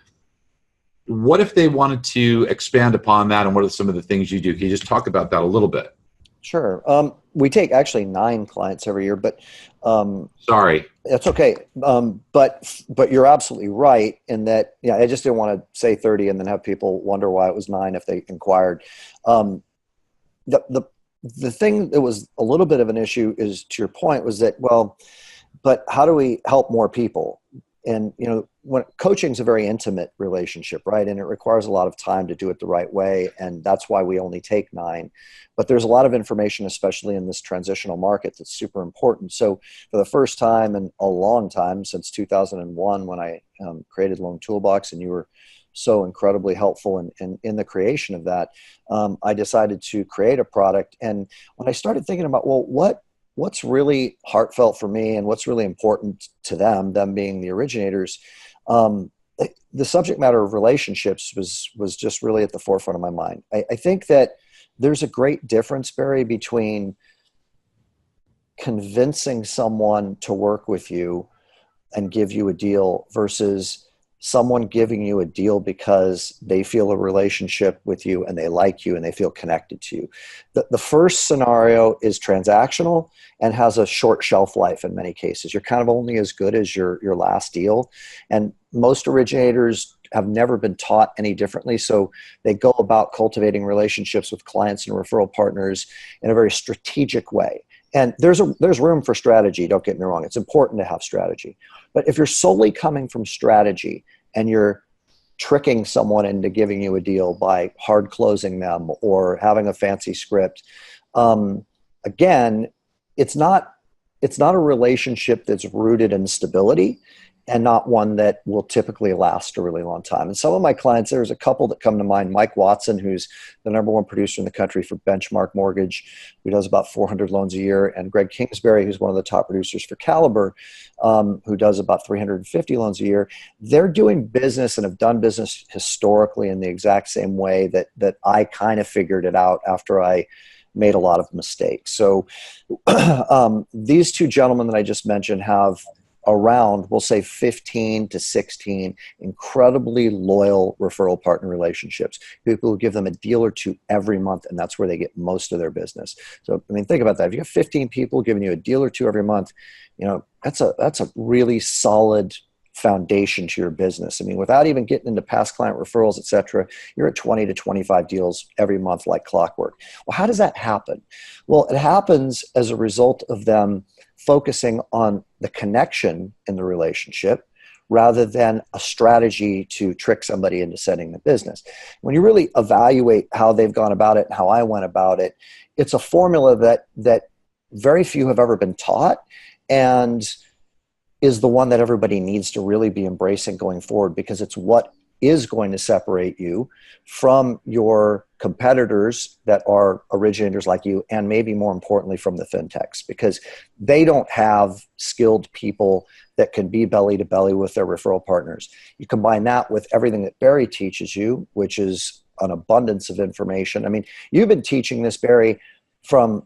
what if they wanted to expand upon that, and what are some of the things you do? Can you just talk about that a little bit? Sure. We take actually 9 clients every year, but sorry, that's okay. But you're absolutely right in that. Yeah, I just didn't want to say 30 and then have people wonder why it was 9 if they inquired. The thing that was a little bit of an issue is, to your point, was that, well, but how do we help more people? and when coaching is a very intimate relationship, right? And it requires a lot of time to do it the right way. And that's why we only take 9. But there's a lot of information, especially in this transitional market, that's super important. So for the first time in a long time, since 2001, when I created Loan Toolbox, and you were so incredibly helpful in the creation of that, I decided to create a product. And when I started thinking about, well, what's really heartfelt for me and what's really important to them being the originators, the subject matter of relationships was just really at the forefront of my mind. I think that there's a great difference, Barry, between convincing someone to work with you and give you a deal versus someone giving you a deal because they feel a relationship with you and they like you and they feel connected to you. The first scenario is transactional and has a short shelf life in many cases. You're kind of only as good as your last deal. And most originators have never been taught any differently. So they go about cultivating relationships with clients and referral partners in a very strategic way. And there's room for strategy, don't get me wrong. It's important to have strategy. But if you're solely coming from strategy and you're tricking someone into giving you a deal by hard closing them or having a fancy script, again, it's not a relationship that's rooted in stability and not one that will typically last a really long time. And some of my clients, there's a couple that come to mind. Mike Watson, who's the #1 producer in the country for Benchmark Mortgage, who does about 400 loans a year, and Greg Kingsbury, who's one of the top producers for Caliber, who does about 350 loans a year. They're doing business and have done business historically in the exact same way that I kind of figured it out after I made a lot of mistakes. So these two gentlemen that I just mentioned have around, we'll say 15 to 16 incredibly loyal referral partner relationships. People who give them a deal or two every month, and that's where they get most of their business. So, I mean, think about that. If you have 15 people giving you a deal or two every month, that's a really solid foundation to your business. I mean, without even getting into past client referrals, et cetera, you're at 20 to 25 deals every month like clockwork. Well, how does that happen? Well, it happens as a result of them focusing on the connection in the relationship rather than a strategy to trick somebody into setting the business. When you really evaluate how they've gone about it and how I went about it, it's a formula that very few have ever been taught and is the one that everybody needs to really be embracing going forward, because it's what is going to separate you from your competitors that are originators like you, and maybe more importantly from the fintechs, because they don't have skilled people that can be belly to belly with their referral partners. You combine that with everything that Barry teaches you, which is an abundance of information. I mean, you've been teaching this, Barry, for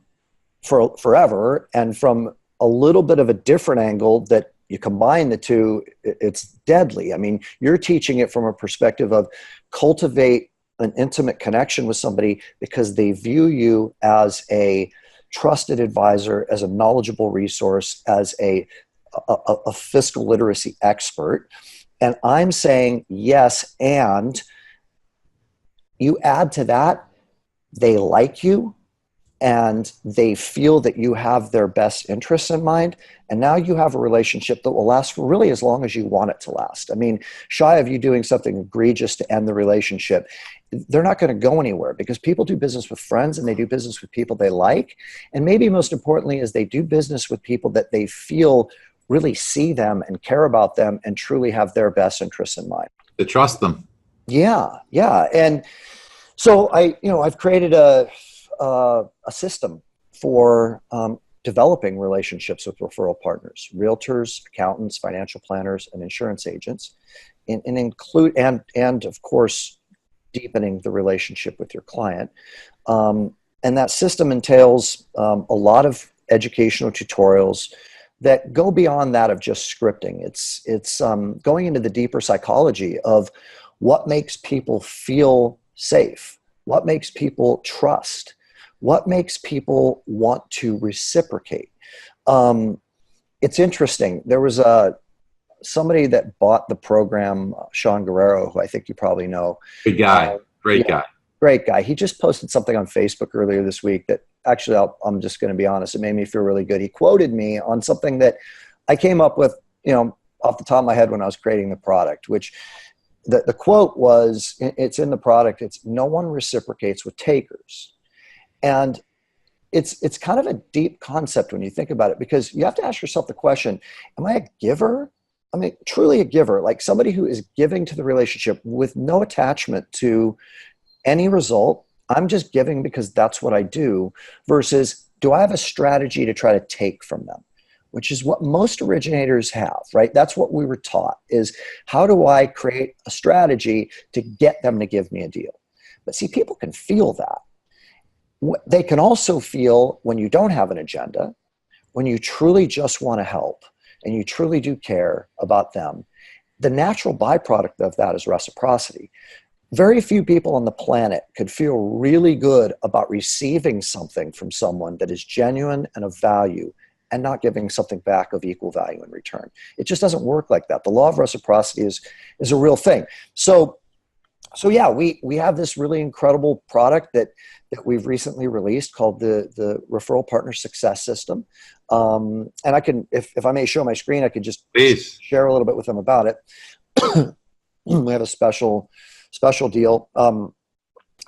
forever, and from a little bit of a different angle that you combine the two, it's deadly. I mean, you're teaching it from a perspective of cultivate an intimate connection with somebody because they view you as a trusted advisor, as a knowledgeable resource, as a fiscal literacy expert. And I'm saying yes, and you add to that, they like you, and they feel that you have their best interests in mind. And now you have a relationship that will last for really as long as you want it to last. I mean, shy of you doing something egregious to end the relationship, they're not going to go anywhere, because people do business with friends and they do business with people they like. And maybe most importantly is they do business with people that they feel really see them and care about them and truly have their best interests in mind. They trust them. Yeah. And so I've created a system for developing relationships with referral partners, realtors, accountants, financial planners, and insurance agents, and of course, deepening the relationship with your client. And that system entails a lot of educational tutorials that go beyond that of just scripting. It's going into the deeper psychology of what makes people feel safe, what makes people trust, what makes people want to reciprocate. It's interesting. There was somebody that bought the program, Sean Guerrero, who I think you probably know. Good guy. Great guy. Great guy. He just posted something on Facebook earlier this week that actually, I'm just going to be honest, it made me feel really good. He quoted me on something that I came up with, off the top of my head when I was creating the product, which the quote was, it's in the product, it's no one reciprocates with takers. And it's kind of a deep concept when you think about it, because you have to ask yourself the question, am I a giver? I mean, truly a giver, like somebody who is giving to the relationship with no attachment to any result. I'm just giving because that's what I do, versus do I have a strategy to try to take from them? Which is what most originators have, right? That's what we were taught, is how do I create a strategy to get them to give me a deal? But see, people can feel that. They can also feel when you don't have an agenda, when you truly just want to help and you truly do care about them. The natural byproduct of that is reciprocity. Very few people on the planet could feel really good about receiving something from someone that is genuine and of value and not giving something back of equal value in return. It just doesn't work like that. The law of reciprocity is a real thing. So yeah, we have this really incredible product that we've recently released called the Referral Partner Success System. And I can, if I may show my screen, I could just Please share a little bit with them about it. We have a special deal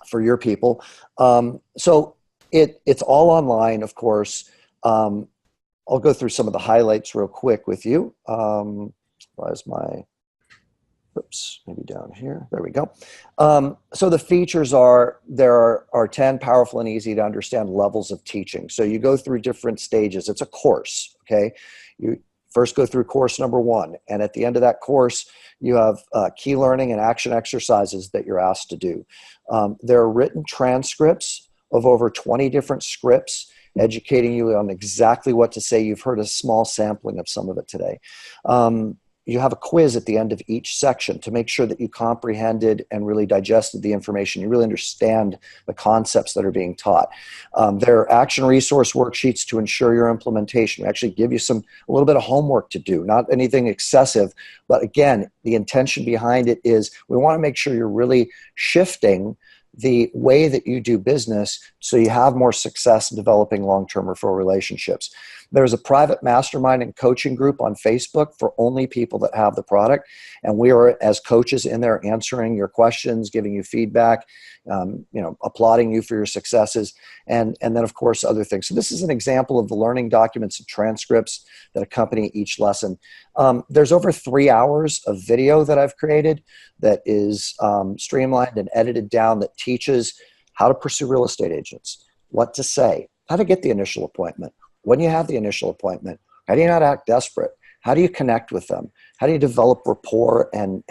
for your people. So it's all online, of course. I'll go through some of the highlights real quick with you. Why is my, oops, maybe down here. There we go. So the features are, there are 10 powerful and easy to understand levels of teaching. So you go through different stages. It's a course, okay? You first go through course number 1. And at the end of that course, you have key learning and action exercises that you're asked to do. There are written transcripts of over 20 different scripts, educating you on exactly what to say. You've heard a small sampling of some of it today. You have a quiz at the end of each section to make sure that you comprehended and really digested the information. You really understand the concepts that are being taught. There are action resource worksheets to ensure your implementation. We actually give you a little bit of homework to do, not anything excessive, but again, the intention behind it is we want to make sure you're really shifting the way that you do business so you have more success in developing long-term referral relationships. There's a private mastermind and coaching group on Facebook for only people that have the product. And we are, as coaches, in there answering your questions, giving you feedback, applauding you for your successes, and then, of course, other things. So this is an example of the learning documents and transcripts that accompany each lesson. There's over 3 hours of video that I've created that is streamlined and edited down, that teaches how to pursue real estate agents, what to say, how to get the initial appointment. When you have the initial appointment, how do you not act desperate? How do you connect with them? How do you develop rapport and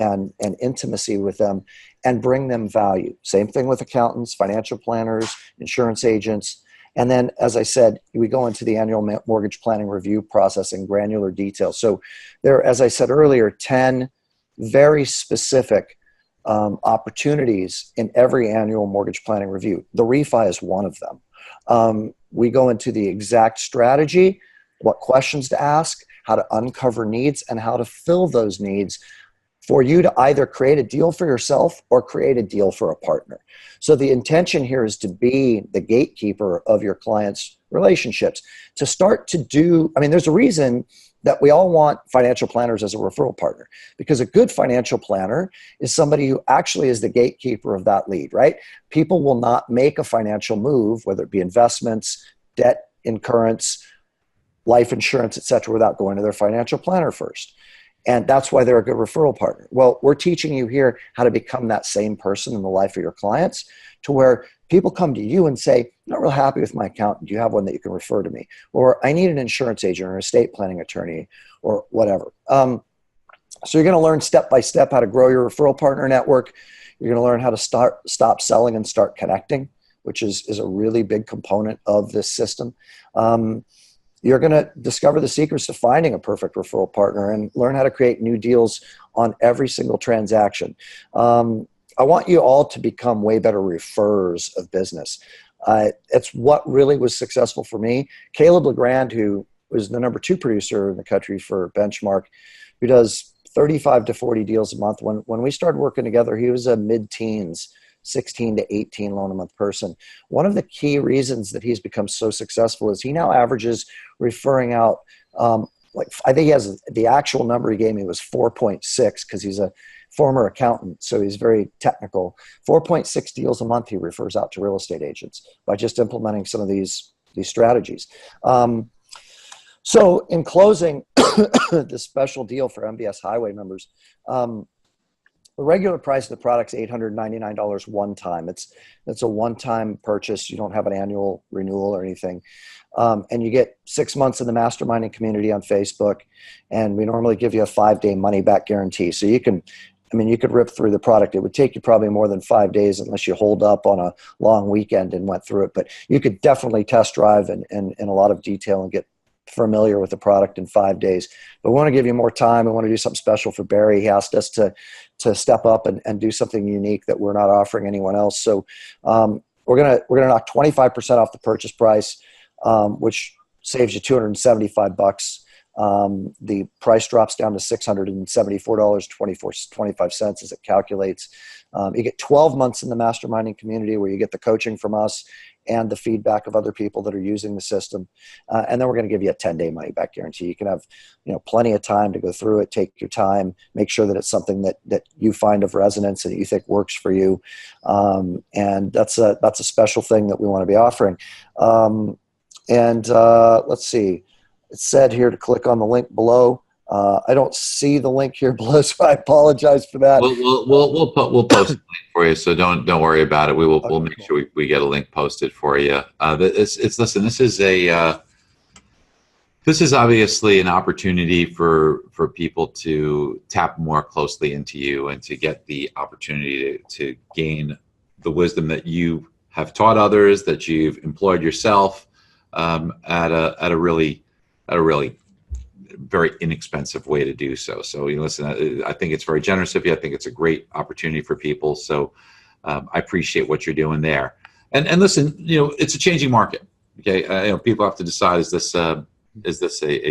intimacy with them and bring them value? Same thing with accountants, financial planners, insurance agents. And then, as I said, we go into the annual mortgage planning review process in granular detail. So there, as I said earlier, 10 very specific opportunities in every annual mortgage planning review. The refi is one of them. We go into the exact strategy, what questions to ask, how to uncover needs, and how to fill those needs for you to either create a deal for yourself or create a deal for a partner. So the intention here is to be the gatekeeper of your clients' relationships, to start to do, there's a reason that we all want financial planners as a referral partner, because a good financial planner is somebody who actually is the gatekeeper of that lead, right? People will not make a financial move, whether it be investments, debt incurrence, life insurance, et cetera, without going to their financial planner first. And that's why they're a good referral partner. Well, we're teaching you here how to become that same person in the life of your clients, to where people come to you and say, I'm not real happy with my accountant. Do you have one that you can refer to me? Or I need an insurance agent or an estate planning attorney or whatever. So you're going to learn step by step how to grow your referral partner network. You're going to learn how to stop selling and start connecting, which is a really big component of this system. You're going to discover the secrets to finding a perfect referral partner and learn how to create new deals on every single transaction. I want you all to become way better referrers of business. It's what really was successful for me. Caleb LeGrand, who was the number 2 producer in the country for Benchmark, who does 35 to 40 deals a month. When we started working together, he was a mid-teens, 16 to 18 loan a month person. One of the key reasons that he's become so successful is he now averages referring out I think he has the actual number he gave me was 4.6 because he's a former accountant, so he's very technical. 4.6 deals a month he refers out to real estate agents by just implementing some of these strategies. So in closing, this special deal for MBS Highway members, the regular price of the product is $899 one time. It's a one-time purchase. You don't have an annual renewal or anything. And you get 6 months in the masterminding community on Facebook. And we normally give you a 5-day money-back guarantee. So you could rip through the product. It would take you probably more than 5 days unless you hold up on a long weekend and went through it. But you could definitely test drive in a lot of detail and get familiar with the product in 5 days. But we want to give you more time. We want to do something special for Barry. He asked us to step up and do something unique that we're not offering anyone else. So we're gonna knock 25% off the purchase price, which saves you $275. The price drops down to $674.25 as it calculates. You get 12 months in the masterminding community where you get the coaching from us and the feedback of other people that are using the system. And then we're going to give you a 10-day money back guarantee. You can have, plenty of time to go through it, take your time, make sure that it's something that you find of resonance and that you think works for you. And that's a special thing that we want to be offering. Let's see. It said here to click on the link below. I don't see the link here below, so I apologize for that. We'll post a link for you, so don't worry about it. We'll make sure we get a link posted for you. Listen, this is obviously an opportunity for people to tap more closely into you and to get the opportunity to gain the wisdom that you have taught others, that you've employed yourself at a really very inexpensive way to do so. So, listen, I think it's very generous of you. I think it's a great opportunity for people. So I appreciate what you're doing there. And listen, it's a changing market. Okay. People have to decide, is this a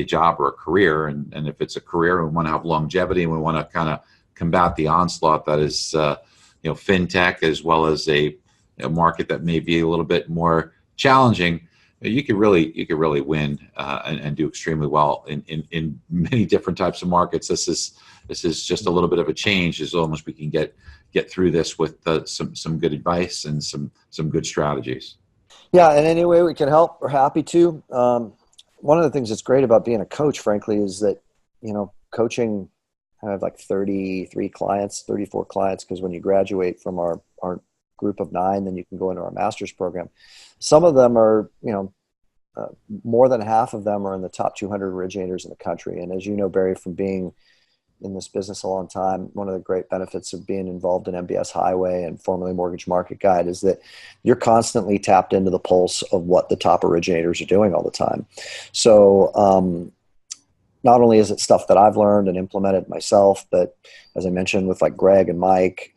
job or a career? And if it's a career, we want to have longevity and we want to kind of combat the onslaught that is, fintech, as well as a market that may be a little bit more challenging. You could really win and do extremely well in many different types of markets. This is just a little bit of a change, as long as we can get through this with some good advice and some good strategies. Yeah, and any way we can help, we're happy to. One of the things that's great about being a coach, frankly, is that coaching. I have like 34 clients, because when you graduate from our group of 9, then you can go into our master's program. Some of them are, more than half of them are in the top 200 originators in the country. And as you know, Barry, from being in this business a long time, one of the great benefits of being involved in MBS Highway and formerly Mortgage Market Guide is that you're constantly tapped into the pulse of what the top originators are doing all the time. So not only is it stuff that I've learned and implemented myself, but as I mentioned with like Greg and Mike,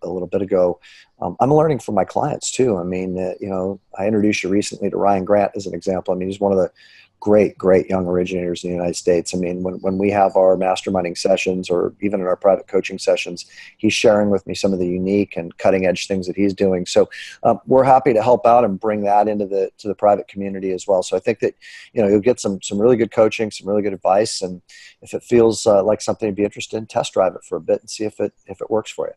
a little bit ago, I'm learning from my clients too. I mean, I introduced you recently to Ryan Grant as an example. I mean, he's one of the great young originators in the United States. I mean, when we have our masterminding sessions or even in our private coaching sessions, he's sharing with me some of the unique and cutting edge things that he's doing. So we're happy to help out and bring that into the private community as well. So I think that, you'll get some really good coaching, some really good advice. And if it feels like something to be interested in, test drive it for a bit and see if it works for you.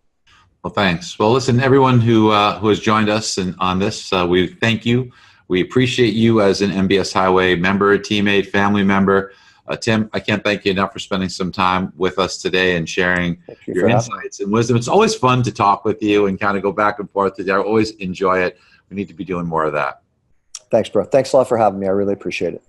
Well, thanks. Well, listen, everyone who has joined us on this, we thank you. We appreciate you as an MBS Highway member, teammate, family member. Tim, I can't thank you enough for spending some time with us today and sharing your insights and wisdom. It's always fun to talk with you and kind of go back and forth with you. I always enjoy it. We need to be doing more of that. Thanks, bro. Thanks a lot for having me. I really appreciate it.